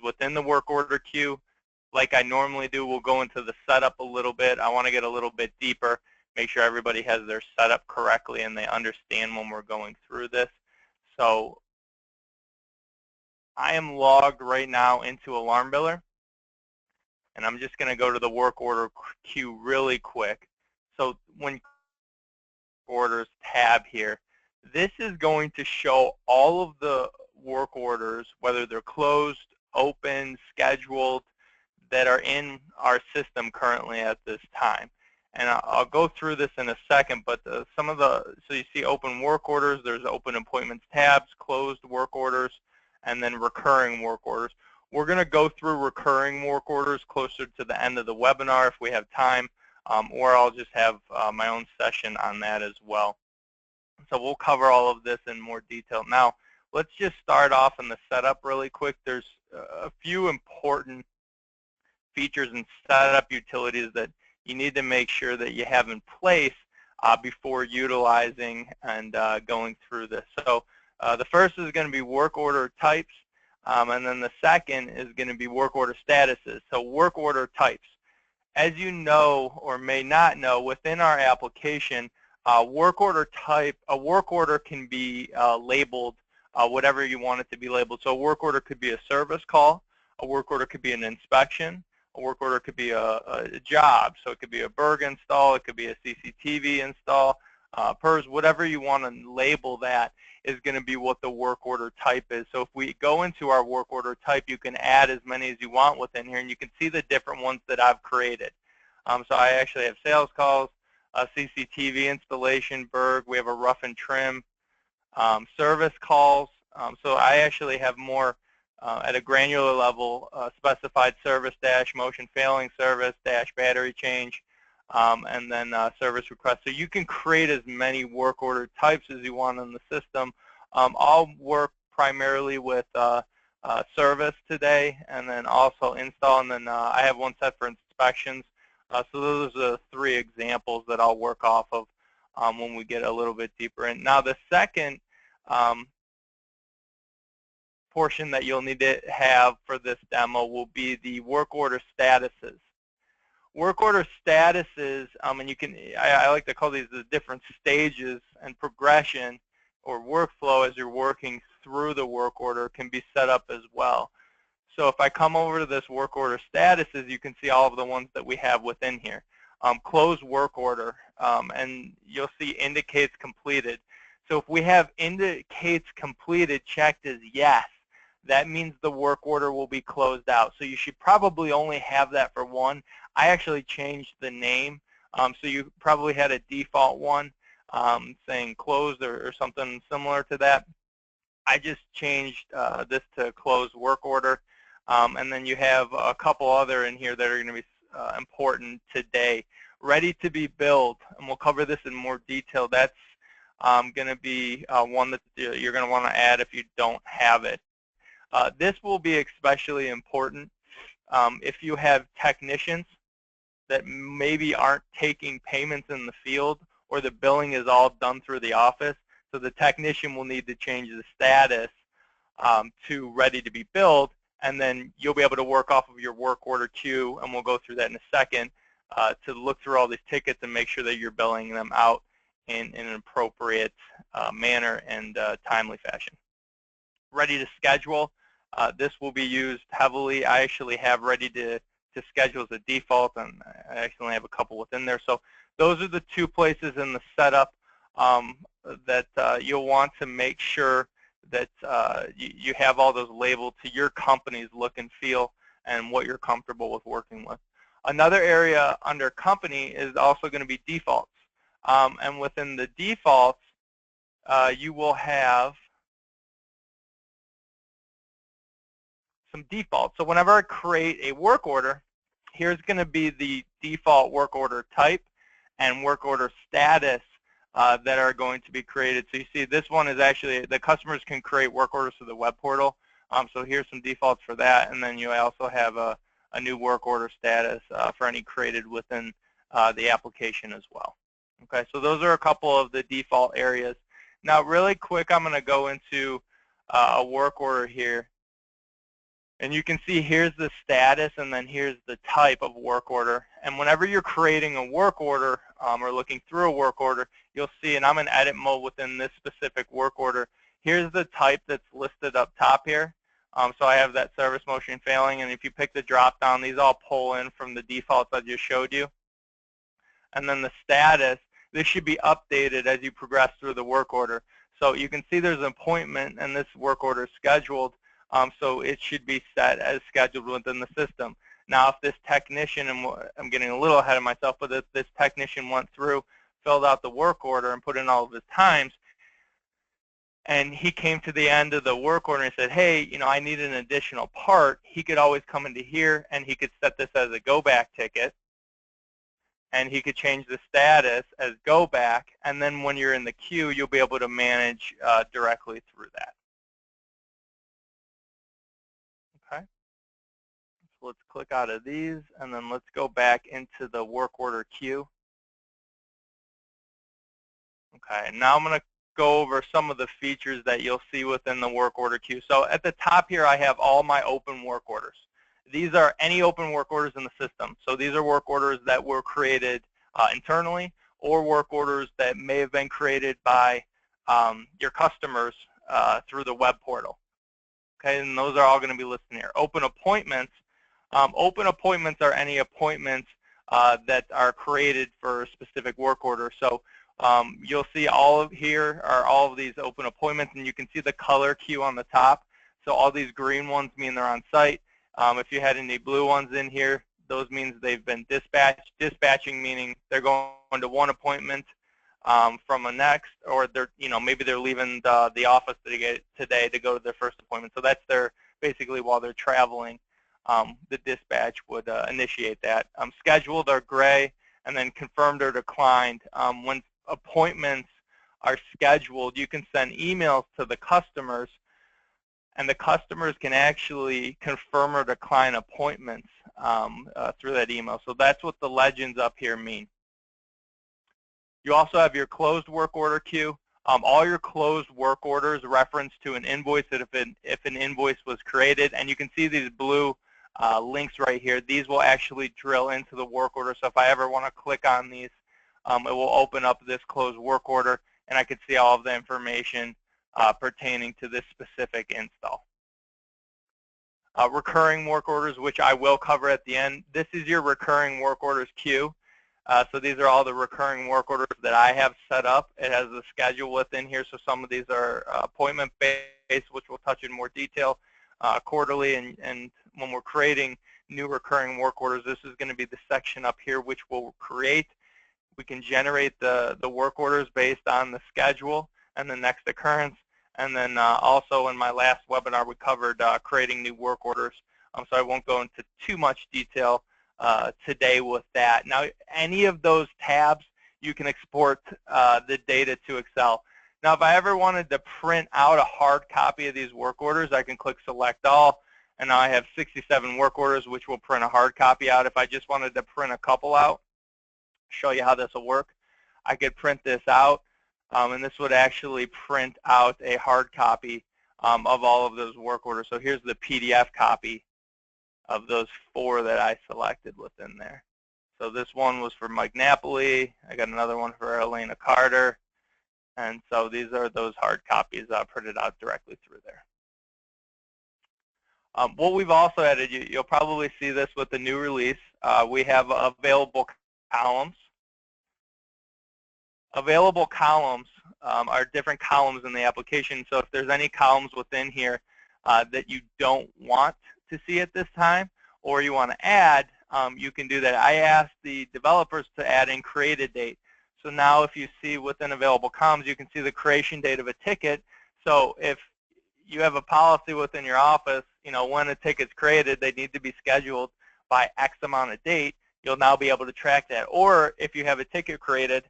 within the work order queue. Like I normally do, we'll go into the setup a little bit. I want to get a little bit deeper, make sure everybody has their setup correctly and they understand when we're going through this. So I am logged right now into AlarmBiller, and I'm just going to go to the work order queue really quick. So when orders tab here, this is going to show all of the work orders, whether they're closed, open, scheduled, that are in our system currently at this time. And I'll go through this in a second, but so you see open work orders, there's open appointments tabs, closed work orders, and then recurring work orders. We're going to go through recurring work orders closer to the end of the webinar if we have time, or I'll just have my own session on that as well. So we'll cover all of this in more detail. Now, let's just start off in the setup really quick. There's a few important features and setup utilities that you need to make sure that you have in place before utilizing and going through this. So the first is going to be work order types, and then the second is going to be work order statuses. So work order types. As you know or may not know, within our application, work order type, a work order can be labeled whatever you want it to be labeled. So a work order could be a service call, a work order could be an inspection, a work order could be a job. So it could be a Berg install, it could be a CCTV install, PERS, whatever you want to label that is going to be what the work order type is. So if we go into our work order type, you can add as many as you want within here, and you can see the different ones that I've created. So I actually have sales calls, CCTV installation, Berg, we have a rough and trim, service calls. So I actually have more at a granular level, specified service dash, motion failing service dash, battery change, and then service request. So you can create as many work order types as you want in the system. I'll work primarily with service today, and then also install, and then I have one set for inspections. So those are the three examples that I'll work off of when we get a little bit deeper in. Now the second portion that you'll need to have for this demo will be the work order statuses. Work order statuses, and you can, I like to call these the different stages and progression or workflow as you're working through the work order can be set up as well. So if I come over to this work order statuses, you can see all of the ones that we have within here. Closed work order, and you'll see indicates completed. So if we have indicates completed checked as yes, that means the work order will be closed out. So you should probably only have that for one. I actually changed the name. So you probably had a default one saying closed or something similar to that. I just changed this to closed work order. And then you have a couple other in here that are going to be important today. Ready to be billed, and we'll cover this in more detail. That's going to be one that you're going to want to add if you don't have it. This will be especially important if you have technicians that maybe aren't taking payments in the field, or the billing is all done through the office. So the technician will need to change the status to ready to be billed, and then you'll be able to work off of your work order queue, and we'll go through that in a second, to look through all these tickets and make sure that you're billing them out in an appropriate manner and timely fashion. Ready to schedule. This will be used heavily. I actually have ready to schedule as a default, and I actually have a couple within there. So those are the two places in the setup that you'll want to make sure that you have all those labeled to your company's look and feel and what you're comfortable with working with. Another area under company is also going to be defaults. And within the defaults, you will have some defaults. So whenever I create a work order, here's going to be the default work order type and work order status that are going to be created. So you see this one is actually, the customers can create work orders through the web portal. So here's some defaults for that. And then you also have a new work order status for any created within the application as well. Okay, so those are a couple of the default areas. Now really quick, I'm going to go into a work order here. And you can see here's the status, and then here's the type of work order. And whenever you're creating a work order or looking through a work order, you'll see, and I'm in edit mode within this specific work order, here's the type that's listed up top here. So I have that service motion failing, and if you pick the drop down, these all pull in from the defaults I just showed you. And then the status, this should be updated as you progress through the work order. So you can see there's an appointment, and this work order is scheduled. So it should be set as scheduled within the system. Now, if this technician, and I'm getting a little ahead of myself, but if this technician went through, filled out the work order, and put in all of his times, and he came to the end of the work order and said, hey, I need an additional part, he could always come into here, and he could set this as a go-back ticket, and he could change the status as go back, and then when you're in the queue, you'll be able to manage directly through that. Okay, so let's click out of these, and then let's go back into the work order queue. Okay, and now I'm going to go over some of the features that you'll see within the work order queue. So at the top here, I have all my open work orders. These are any open work orders in the system. So these are work orders that were created internally, or work orders that may have been created by your customers through the web portal. Okay, and those are all going to be listed here. Open appointments. Open appointments are any appointments that are created for a specific work order. So you'll see all of here are all of these open appointments, and you can see the color queue on the top. So all these green ones mean they're on site. If you had any blue ones in here, those means they've been dispatched. Dispatching meaning they're going to one appointment from a next, or they're, maybe they're leaving the office today to go to their first appointment. So that's their, basically while they're traveling, the dispatch would initiate that. Scheduled are gray, and then confirmed or declined. When appointments are scheduled, you can send emails to the customers, and the customers can actually confirm or decline appointments through that email. So that's what the legends up here mean. You also have your closed work order queue. All your closed work orders reference to an invoice that if an invoice was created, and you can see these blue links right here. These will actually drill into the work order. So if I ever want to click on these, it will open up this closed work order, and I could see all of the information pertaining to this specific install. Recurring work orders, which I will cover at the end. This is your recurring work orders queue. So these are all the recurring work orders that I have set up. It has the schedule within here, so some of these are appointment-based, which we'll touch in more detail quarterly, and when we're creating new recurring work orders, this is going to be the section up here which we'll create. We can generate the work orders based on the schedule and the next occurrence. And then also in my last webinar, we covered creating new work orders. So I won't go into too much detail today with that. Now, any of those tabs, you can export the data to Excel. Now, if I ever wanted to print out a hard copy of these work orders, I can click Select All, and now I have 67 work orders, which will print a hard copy out. If I just wanted to print a couple out, show you how this will work, I could print this out, and this would actually print out a hard copy of all of those work orders. So here's the PDF copy of those 4 that I selected within there. So this one was for Mike Napoli. I got another one for Elena Carter. And so these are those hard copies printed out directly through there. What we've also added, you'll probably see this with the new release, we have available columns. Available columns are different columns in the application. So if there's any columns within here that you don't want to see at this time, or you want to add, you can do that. I asked the developers to add in created date. So now if you see within available columns, you can see the creation date of a ticket. So if you have a policy within your office, when a ticket's created, they need to be scheduled by X amount of date, you'll now be able to track that. Or if you have a ticket created,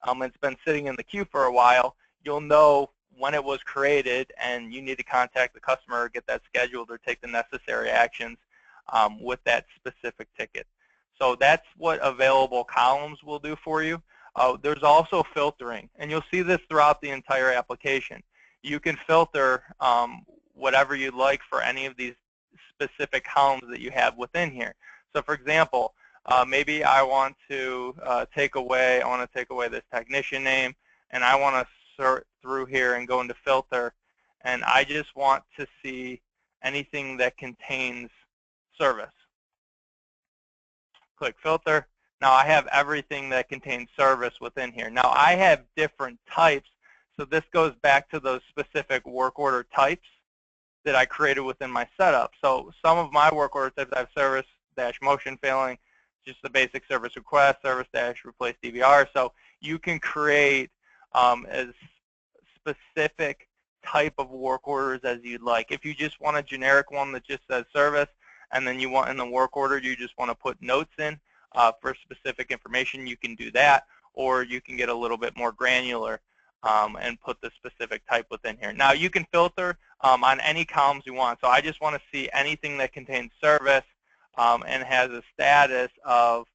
it's been sitting in the queue for a while, you'll know when it was created, and you need to contact the customer or get that scheduled or take the necessary actions with that specific ticket. So that's what available columns will do for you. There's also filtering, and you'll see this throughout the entire application. You can filter whatever you'd like for any of these specific columns that you have within here. So for example, maybe I want to take away this technician name, and I want to sort through here and go into filter, and I just want to see anything that contains service. Click filter. Now I have everything that contains service within here. Now I have different types, so this goes back to those specific work order types that I created within my setup. So some of my work order types, I have service-motion failing, just the basic service request, service-replace DVR. So you can create as specific type of work orders as you'd like. If you just want a generic one that just says service, and then you want in the work order, you just want to put notes in for specific information, you can do that, or you can get a little bit more granular and put the specific type within here. Now you can filter on any columns you want. So I just want to see anything that contains service and has a status of,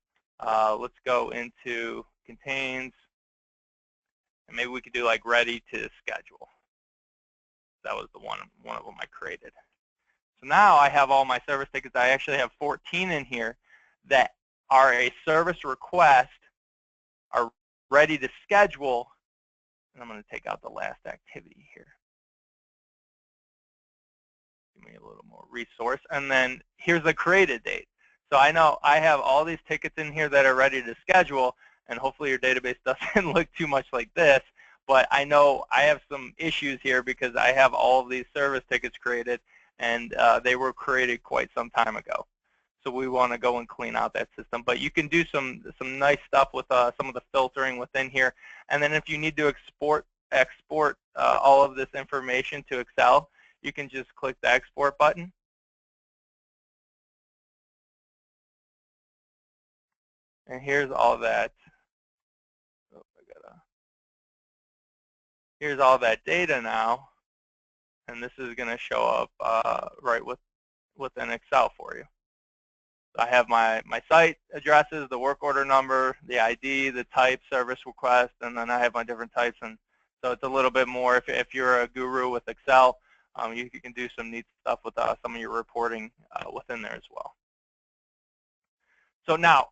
let's go into contains, and maybe we could do like ready to schedule. That was the one of them I created. So now I have all my service tickets. I actually have 14 in here that are a service request, are ready to schedule, and I'm going to take out the last activity here. Give me a little more resource. And then here's the created date. So I know I have all these tickets in here that are ready to schedule, and hopefully your database doesn't look too much like this, but I know I have some issues here because I have all of these service tickets created, and they were created quite some time ago. So we want to go and clean out that system. But you can do some nice stuff with some of the filtering within here. And then if you need to export all of this information to Excel, you can just click the export button. And here's all that. Here's all that data now. And this is going to show up right within Excel for you. I have my site addresses, the work order number, the ID, the type, service request, and then I have my different types. And so it's a little bit more, if you're a guru with Excel, you can do some neat stuff with some of your reporting within there as well. So now,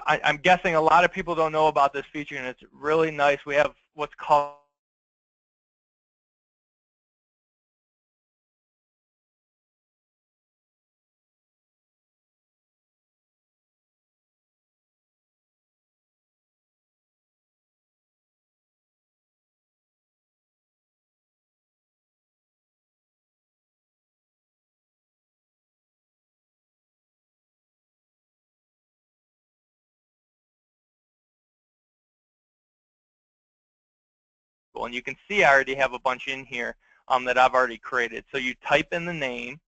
I'm guessing a lot of people don't know about this feature, and it's really nice. We have what's called and you can see I already have a bunch in here that I've already created. So you type in the name,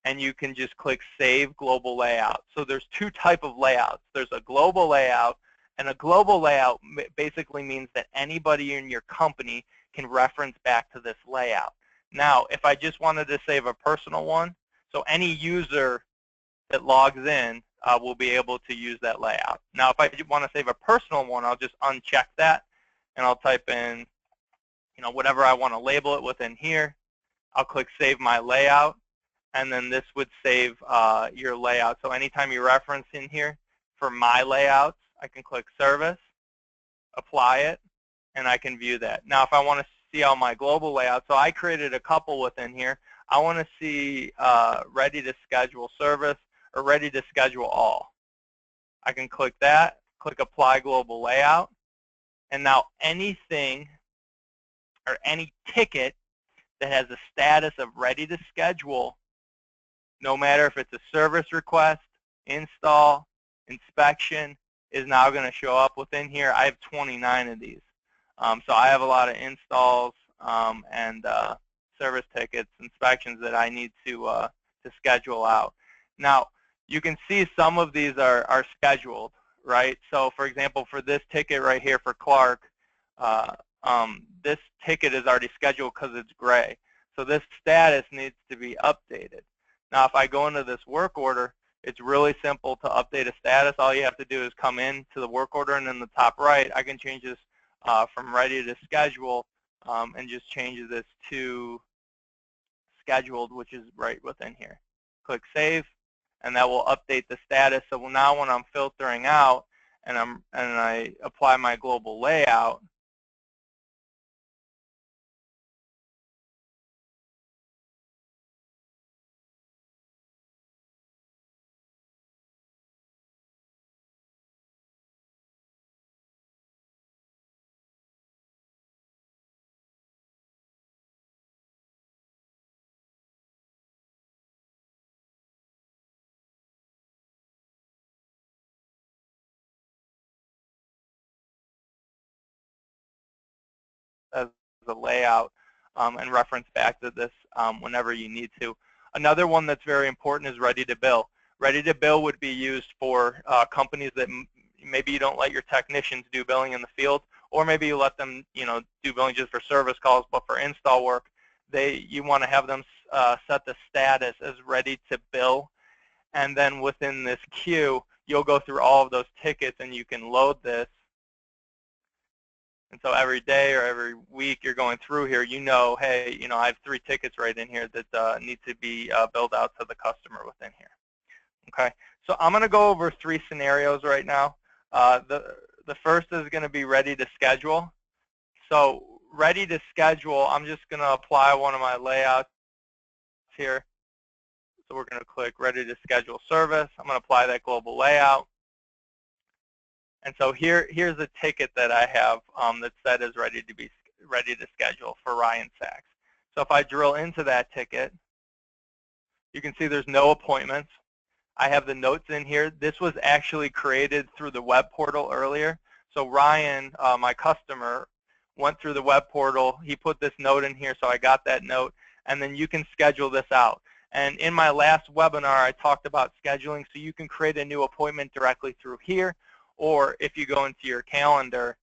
and you can just click Save Global Layout. So there's two types of layouts. There's a global layout, and a global layout basically means that anybody in your company can reference back to this layout. Now, if I just wanted to save a personal one, so any user that logs in will be able to use that layout. Now, if I want to save a personal one, I'll just uncheck that, and I'll type in, whatever I want to label it within here. I'll click Save My Layout, and then this would save your layout. So anytime you reference in here for my layouts, I can click Service, apply it, and I can view that. Now, if I want to see all my global layouts, so I created a couple within here. I want to see Ready to Schedule Service or Ready to Schedule All. I can click that, click Apply Global Layout, and now anything or any ticket that has a status of ready to schedule, no matter if it's a service request, install, inspection, is now going to show up within here. I have 29 of these. So I have a lot of installs and service tickets, inspections that I need to schedule out. Now, you can see some of these are scheduled, right? So for example, for this ticket right here for Clark, this ticket is already scheduled because it's gray. So this status needs to be updated. Now, if I go into this work order, it's really simple to update a status. All you have to do is come in to the work order, and in the top right, I can change this from ready to schedule and just change this to scheduled, which is right within here. Click Save, and that will update the status. So now when I'm filtering out and I apply my global layout, as a layout and reference back to this whenever you need to. Another one that's very important is ready to bill. Ready to bill would be used for companies that maybe you don't let your technicians do billing in the field, or maybe you let them, do billing just for service calls, but for install work, you want to have them set the status as ready to bill, and then within this queue, you'll go through all of those tickets and you can load this. And so every day or every week you're going through here, hey, I have 3 tickets right in here that need to be billed out to the customer within here. Okay, so I'm going to go over 3 scenarios right now. The first is going to be ready to schedule. So ready to schedule, I'm just going to apply one of my layouts here. So we're going to click ready to schedule service. I'm going to apply that global layout. And so here's a ticket that I have that said is ready to schedule for Ryan Sachs. So if I drill into that ticket, you can see there's no appointments. I have the notes in here. This was actually created through the web portal earlier. So Ryan, my customer, went through the web portal. He put this note in here, so I got that note. And then you can schedule this out. And in my last webinar, I talked about scheduling, so you can create a new appointment directly through here. Or if you go into your calendar,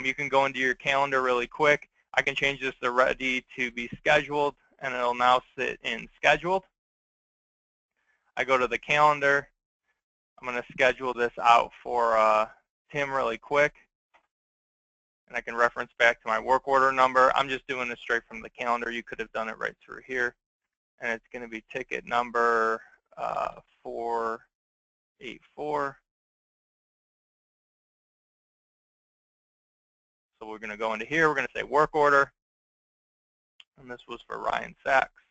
you can go into your calendar really quick. I can change this to ready to be scheduled, and it'll now sit in scheduled. I go to the calendar. I'm going to schedule this out for Tim really quick. And I can reference back to my work order number. I'm just doing this straight from the calendar. You could have done it right through here. And it's going to be ticket number 484. So we're going to go into here. We're going to say work order. And this was for Ryan Sachs.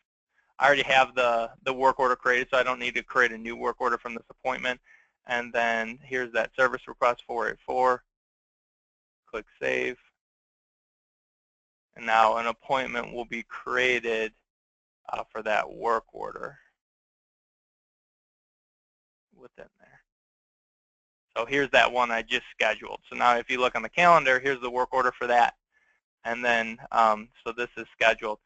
I already have the work order created, so I don't need to create a new work order from this appointment. And then here's that service request 484. Click Save. And now an appointment will be created for that work order within there. So here's that one I just scheduled. So now if you look on the calendar, here's the work order for that. And then, so this is scheduled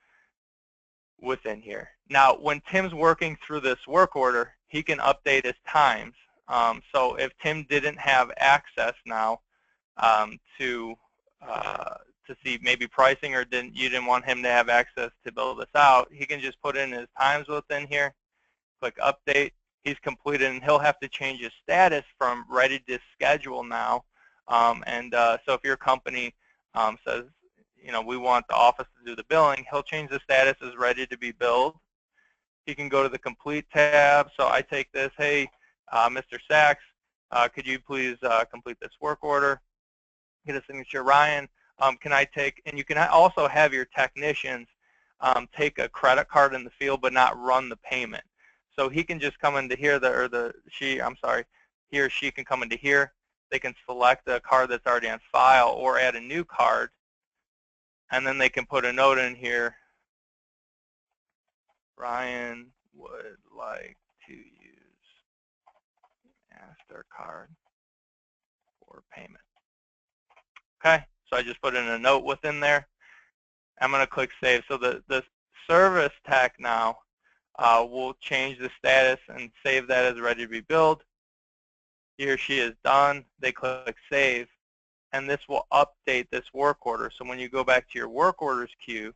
within here. Now, when Tim's working through this work order, he can update his times. So if Tim didn't have access now to see maybe pricing, or you didn't want him to have access to build this out, he can just put in his times within here, click update. He's completed, and he'll have to change his status from ready to schedule now. So if your company says, we want the office to do the billing, he'll change the status as ready to be billed. He can go to the complete tab. So I take this, hey, Mr. Sachs, could you please complete this work order? Get a signature, Ryan. Can I take, and you can also have your technicians take a credit card in the field but not run the payment. So he can just come into here, he or she can come into here. They can select a card that's already on file or add a new card, and then they can put a note in here. Ryan would like to use MasterCard for payment. Okay, so I just put in a note within there. I'm going to click Save. So the service tech now will change the status and save that as ready to be billed. He or she is done. They click Save, and this will update this work order. So when you go back to your work orders queue,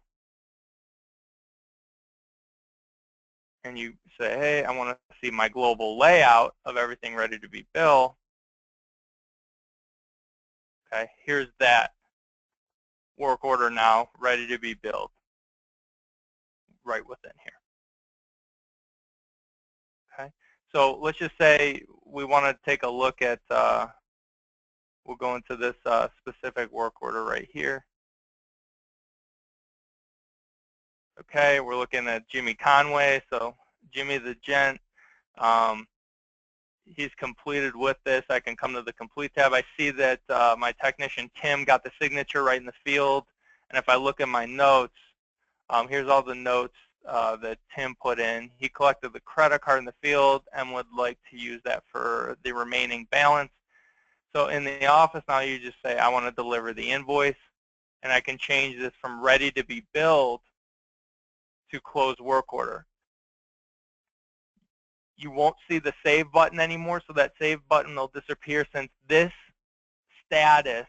and you say, hey, I want to see my global layout of everything ready to be billed, okay, here's that work order now ready to be billed right within here. So let's just say we want to take a look at, we'll go into this specific work order right here. Okay, we're looking at Jimmy Conway. So Jimmy the gent, he's completed with this. I can come to the complete tab. I see that my technician Tim got the signature right in the field. And if I look at my notes, here's all the notes that Tim put in. He collected the credit card in the field and would like to use that for the remaining balance. So in the office now, you just say, I want to deliver the invoice. And I can change this from ready to be billed to close work order. You won't see the save button anymore, so that save button will disappear since this status,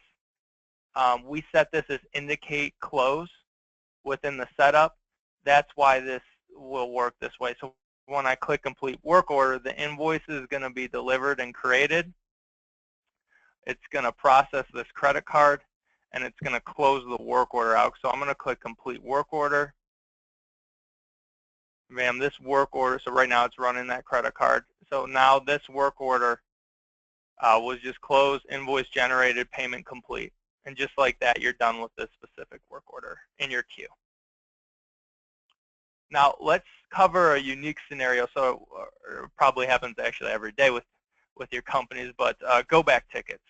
we set this as indicate close within the setup. That's why this will work this way. So when I click complete work order, the invoice is going to be delivered and created. It's going to process this credit card, and it's going to close the work order out. So I'm going to click complete work order. Bam, this work order, so right now it's running that credit card. So now this work order was just closed, invoice generated, payment complete. And just like that, you're done with this specific work order in your queue. Now let's cover a unique scenario. So it probably happens actually every day with your companies, but go back tickets.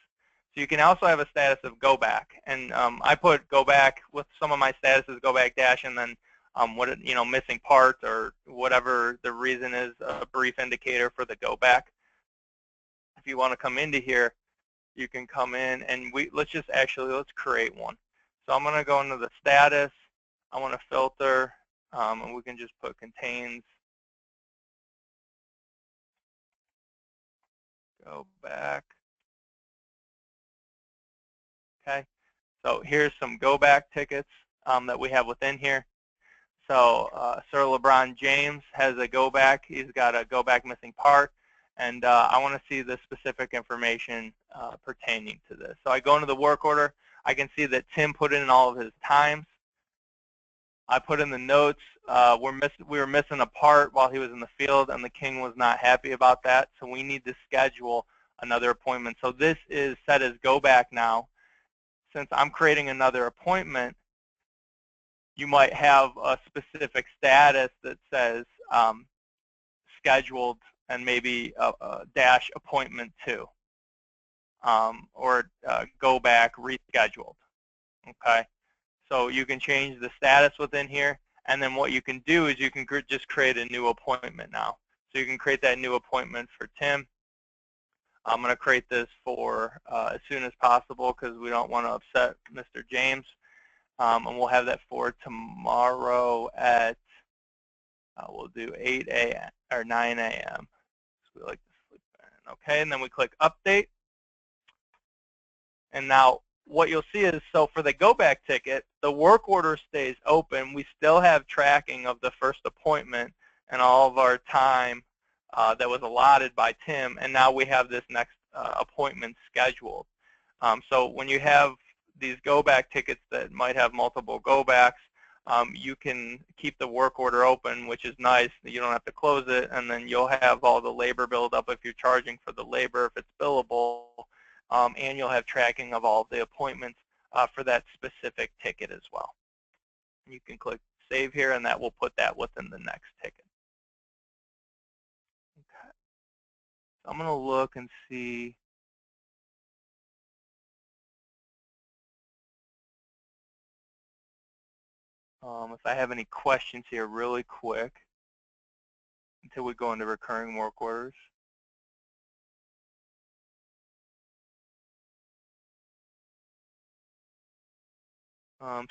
So you can also have a status of go back. And I put go back with some of my statuses, go back dash, and then missing part or whatever the reason is, a brief indicator for the go back. If you want to come into here, you can come in and let's create one. So I'm going to go into the status. I want to filter, and we can just put contains go back. Okay, so here's some go back tickets that we have within here. So Sir LeBron James has a go back. He's got a go back missing part. And I want to see the specific information pertaining to this. So I go into the work order. I can see that Tim put in all of his times. I put in the notes. We were missing a part while he was in the field, and the king was not happy about that. So we need to schedule another appointment. So this is set as go back now. Since I'm creating another appointment, you might have a specific status that says scheduled and maybe a dash appointment 2, or go back rescheduled. Okay, so you can change the status within here, and then what you can do is you can just create a new appointment now. So you can create that new appointment for Tim. I'm going to create this for as soon as possible because we don't want to upset Mr. James, and we'll have that for tomorrow at we'll do 8 a.m. or 9 a.m. We like to sleep in. Okay, and then we click update. And now what you'll see is, so for the go back ticket, the work order stays open. We still have tracking of the first appointment and all of our time that was allotted by Tim, and now we have this next appointment scheduled. So when you have these go back tickets that might have multiple go backs, you can keep the work order open, which is nice. You don't have to close it, and then you'll have all the labor build up if you're charging for the labor, if it's billable, and you'll have tracking of all the appointments for that specific ticket as well. You can click save here, and that will put that within the next ticket. Okay. So I'm going to look and see. If I have any questions here really quick until we go into recurring work orders.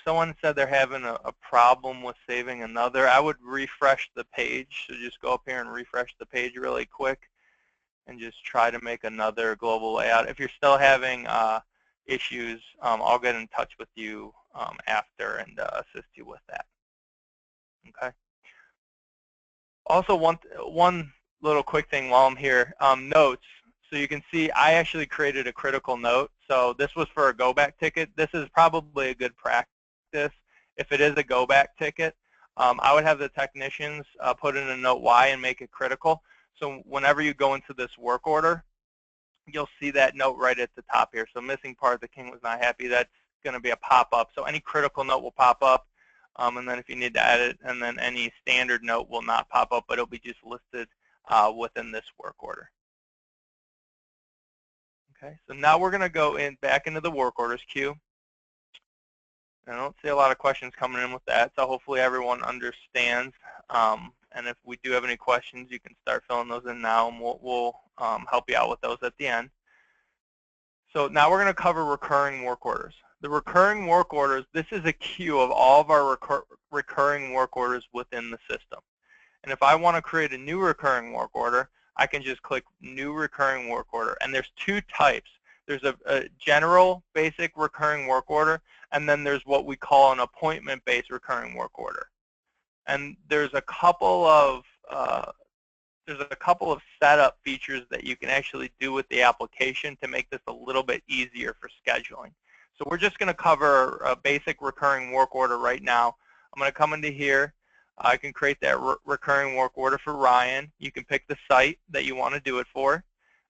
Someone said they're having a problem with saving another. I would refresh the page. So just go up here and refresh the page really quick and just try to make another global layout. If you're still having issues, I'll get in touch with you after and assist you with that. Okay. Also, one little quick thing while I'm here, notes. So you can see I actually created a critical note. So this was for a go back ticket. This is probably a good practice. If it is a go back ticket, I would have the technicians put in a note why and make it critical. So whenever you go into this work order, you'll see that note right at the top here. So missing part, the king was not happy. That's going to be a pop-up. So any critical note will pop up, and then if you need to edit, and then any standard note will not pop up, but it'll be just listed within this work order. Okay, so now we're going to go back into the work orders queue. I don't see a lot of questions coming in with that, so hopefully everyone understands. And if we do have any questions, you can start filling those in now, and we'll help you out with those at the end. So now we're going to cover recurring work orders. The recurring work orders, this is a queue of all of our recurring work orders within the system. And if I want to create a new recurring work order, I can just click New Recurring Work Order. And there's two types. There's a general basic recurring work order, and then there's what we call an appointment-based recurring work order. And there's a couple of setup features that you can actually do with the application to make this a little bit easier for scheduling. So we're just going to cover a basic recurring work order right now. I'm going to come into here. I can create that recurring work order for Ryan. You can pick the site that you want to do it for,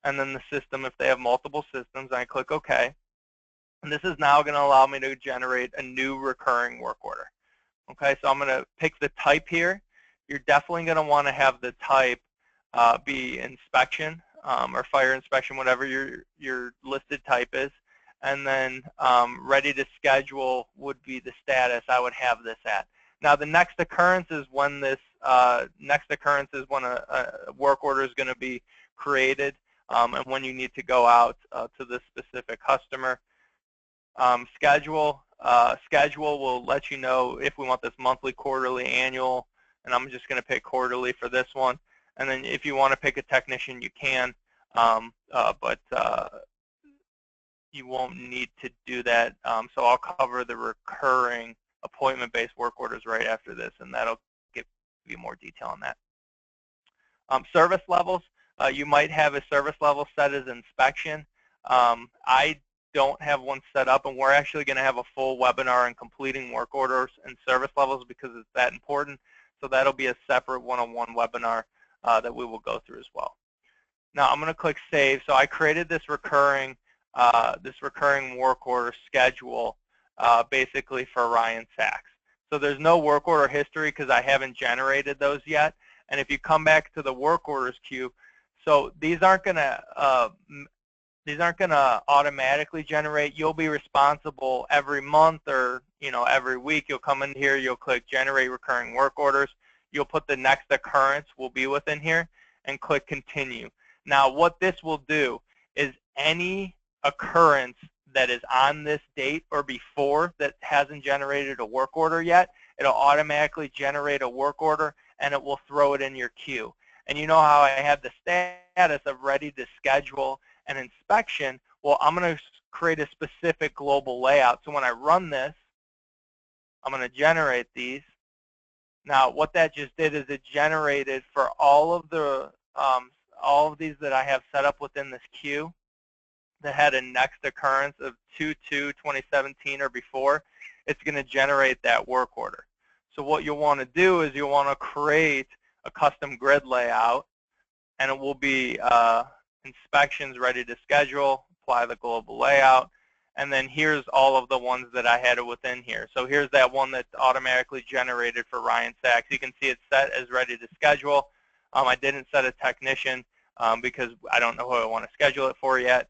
and then the system if they have multiple systems. I click OK. And this is now going to allow me to generate a new recurring work order. Okay, so I'm going to pick the type here. You're definitely going to want to have the type be inspection or fire inspection, whatever your listed type is. And then ready to schedule would be the status I would have this at. Now the next occurrence is when this a work order is going to be created and when you need to go out to this specific customer. Schedule will let you know if we want this monthly, quarterly, annual, and I'm just going to pick quarterly for this one. And then if you want to pick a technician, you can, but you won't need to do that. So I'll cover the recurring appointment-based work orders right after this, and that'll give you more detail on that. Service levels, you might have a service level set as inspection. I don't have one set up, and we're actually going to have a full webinar on completing work orders and service levels because it's that important. So that'll be a separate one-on-one webinar that we will go through as well. Now I'm going to click Save. So I created this recurring work order schedule basically for Ryan Sachs. So there's no work order history because I haven't generated those yet. And if you come back to the work orders queue, so these aren't going to automatically generate. You'll be responsible every month or every week. You'll come in here, you'll click Generate Recurring Work Orders. You'll put the next occurrence will be within here and click Continue. Now what this will do is any occurrence that is on this date or before that hasn't generated a work order yet, it'll automatically generate a work order and it will throw it in your queue. And you know how I have the status of ready to schedule and inspection? Well, I'm going to create a specific global layout. So when I run this, I'm going to generate these. Now what that just did is it generated for all of these that I have set up within this queue that had a next occurrence of 2/2/2017 or before, it's going to generate that work order. So what you'll want to do is you'll want to create a custom grid layout, and it will be inspections ready to schedule, apply the global layout, and then here's all of the ones that I had within here. So here's that one that's automatically generated for Ryan Sachs. You can see it's set as ready to schedule. I didn't set a technician because I don't know who I want to schedule it for yet.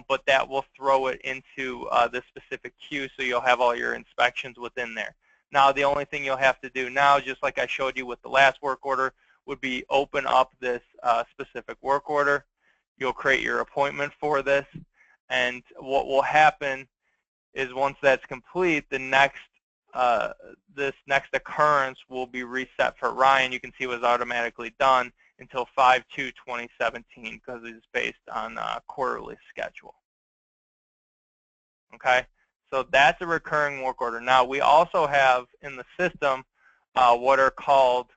But that will throw it into this specific queue, so you'll have all your inspections within there. Now, the only thing you'll have to do now, just like I showed you with the last work order, would be open up this specific work order. You'll create your appointment for this, and what will happen is once that's complete, the next this next occurrence will be reset for Ryan. You can see it was automatically done until 5/2/2017 because it's based on quarterly schedule. Okay, so that's a recurring work order. Now we also have in the system what are called,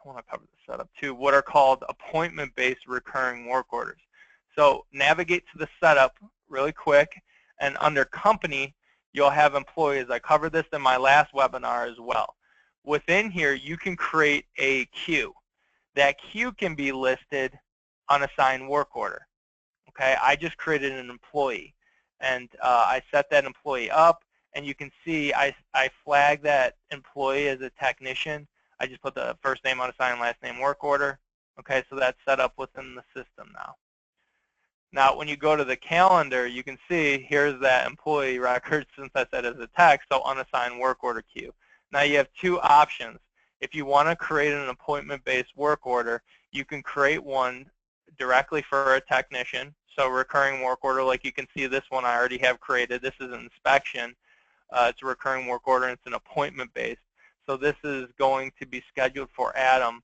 I want to cover the setup too, what are called appointment-based recurring work orders. So navigate to the setup really quick, and under company, you'll have employees. I covered this in my last webinar as well. Within here, you can create a queue that queue can be listed unassigned work order. Okay, I just created an employee, and I set that employee up, and you can see I flagged that employee as a technician. I just put the first name unassigned, last name work order. Okay, so that's set up within the system now. Now, when you go to the calendar, you can see here's that employee record since I said as a text, so unassigned work order queue. Now, you have two options. If you want to create an appointment-based work order, you can create one directly for a technician. So recurring work order, like you can see this one I already have created. This is an inspection. It's a recurring work order, and it's an appointment-based. So this is going to be scheduled for Adam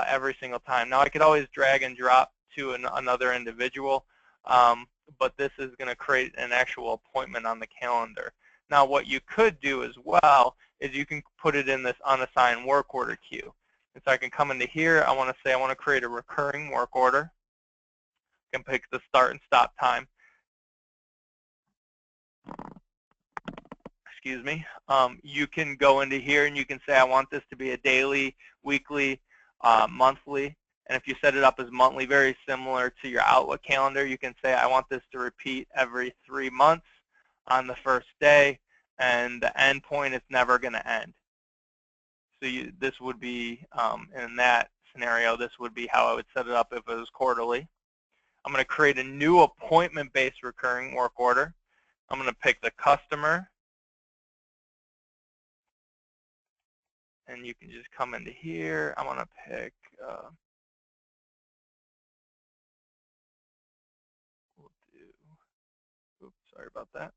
every single time. Now, I could always drag and drop to another individual, but this is going to create an actual appointment on the calendar. Now, what you could do as well is you can put it in this unassigned work order queue. And so I can come into here. I want to say I want to create a recurring work order. I can pick the start and stop time. Excuse me. You can go into here and you can say I want this to be a daily, weekly, monthly. And if you set it up as monthly, very similar to your Outlook calendar, you can say I want this to repeat every 3 months on the first day, and the end point is never going to end. So this would be, in that scenario, this would be how I would set it up if it was quarterly. I'm going to create a new appointment-based recurring work order. I'm going to pick the customer. And you can just come into here. I'm going to pick, we'll do, oops, sorry about that.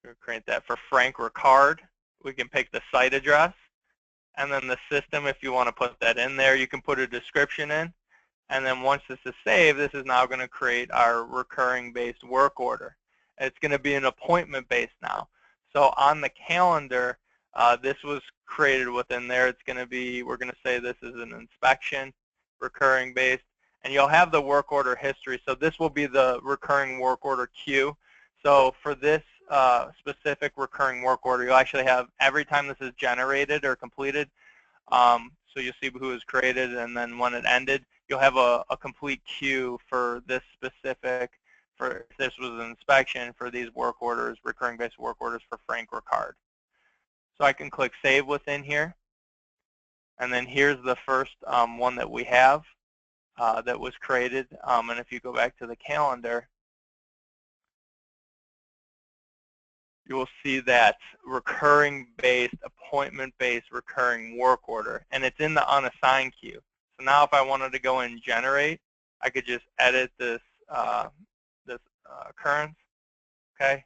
We'll create that for Frank Ricard. We can pick the site address. And then the system, if you want to put that in there, you can put a description in. And then once this is saved, this is now going to create our recurring-based work order. It's going to be an appointment-based now. So on the calendar, this was created within there. It's going to be, we're going to say this is an inspection, recurring-based. And you'll have the work order history. So this will be the recurring work order queue. So for this specific recurring work order, you'll actually have every time this is generated or completed, so you'll see who was created, and then when it ended, you'll have a complete queue for this specific, for if this was an inspection, for these work orders, recurring-based work orders for Frank Ricard. So I can click Save within here, and then here's the first one that we have that was created, and if you go back to the calendar, you will see that recurring-based, appointment-based recurring work order, and it's in the unassigned queue. So now if I wanted to go and generate, I could just edit this, occurrence. Okay,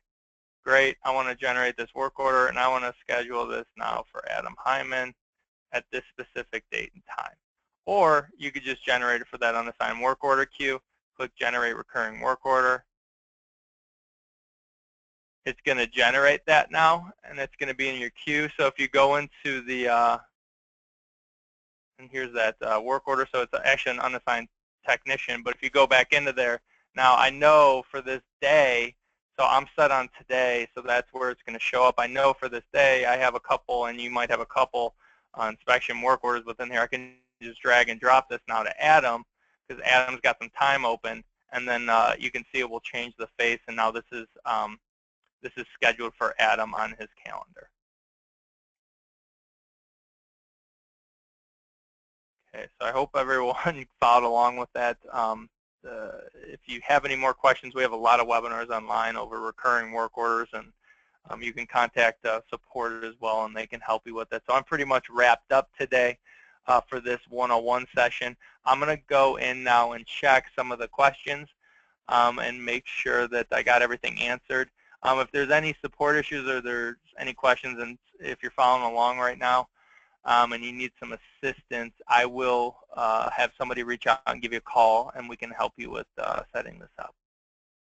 great. I want to generate this work order, and I want to schedule this now for Adam Hyman at this specific date and time. Or you could just generate it for that unassigned work order queue, click Generate Recurring Work Order. It's going to generate that now, and it's going to be in your queue. So if you go into the, and here's that work order, so it's actually an unassigned technician, but if you go back into there, now I know for this day, so I'm set on today, so that's where it's going to show up. I know for this day I have a couple, and you might have a couple inspection work orders within here. I can just drag and drop this now to Adam, because Adam's got some time open, and then you can see it will change the face, and now this is scheduled for Adam on his calendar. Okay, so I hope everyone followed along with that. If you have any more questions, we have a lot of webinars online over recurring work orders, and you can contact support as well, and they can help you with that. So I'm pretty much wrapped up today for this 101 session. I'm going to go in now and check some of the questions and make sure that I got everything answered. If there's any support issues or there's any questions, and if you're following along right now and you need some assistance, I will have somebody reach out and give you a call, and we can help you with setting this up.